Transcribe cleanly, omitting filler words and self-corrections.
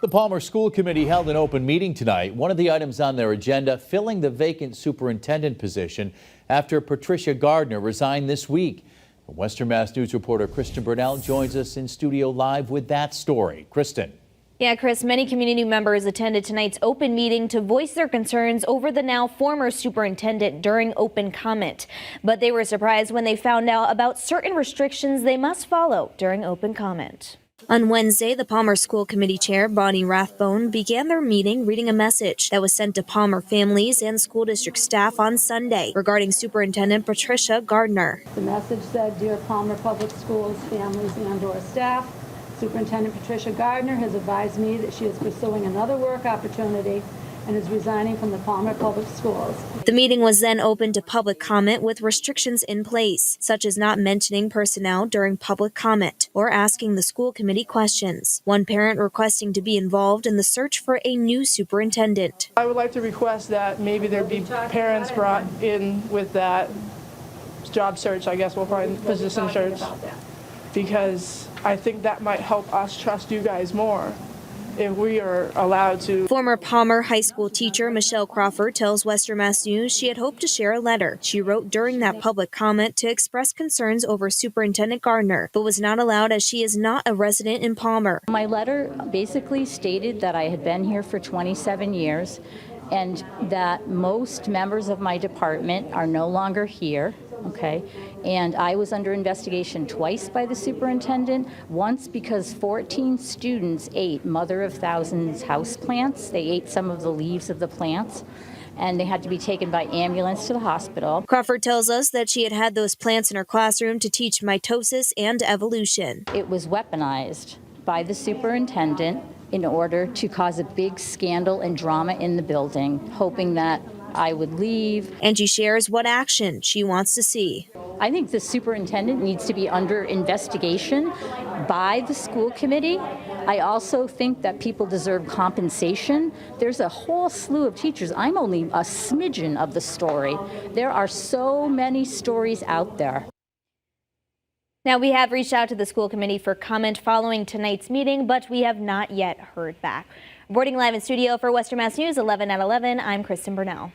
The Palmer School Committee held an open meeting tonight. One of the items on their agenda, filling the vacant superintendent position after Patricia Gardner resigned this week. Western Mass News reporter Kristen Burnell joins us in studio live with that story. Kristen. Yeah, Chris, many community members attended tonight's open meeting to voice their concerns over the now former superintendent during open comment. But they were surprised when they found out about certain restrictions they must follow during open comment. On Wednesday, the Palmer School Committee Chair, Bonnie Rathbone, began their meeting reading a message that was sent to Palmer families and school district staff on Sunday regarding Superintendent Patricia Gardner. The message said, "Dear Palmer Public Schools, families and/or staff, Superintendent Patricia Gardner has advised me that she is pursuing another work opportunity and is resigning from the Palmer Public Schools." The meeting was then open to public comment with restrictions in place, such as not mentioning personnel during public comment or asking the school committee questions. One parent requesting to be involved in the search for a new superintendent. I would like to request that maybe there be parents brought in with that job search, I guess we'll find position search, because I think that might help us trust you guys more if we are allowed to. Former Palmer High School teacher Michelle Crawford tells Western Mass News she had hoped to share a letter she wrote during that public comment to express concerns over Superintendent Gardner, but was not allowed as she is not a resident in Palmer. My letter basically stated that I had been here for 27 years and that most members of my department are no longer here. Okay, and I was under investigation twice by the superintendent, once because 14 students ate Mother of Thousands houseplants. They ate some of the leaves of the plants, and they had to be taken by ambulance to the hospital. Crawford tells us that she had had those plants in her classroom to teach mitosis and evolution. It was weaponized by the superintendent in order to cause a big scandal and drama in the building, hoping that I would leave. And she shares what action she wants to see. I think the superintendent needs to be under investigation by the school committee. I also think that people deserve compensation. There's a whole slew of teachers. I'm only a smidgen of the story. There are so many stories out there. Now, we have reached out to the school committee for comment following tonight's meeting, but we have not yet heard back. Reporting live in studio for Western Mass News 11 at 11, I'm Kristen Burnell.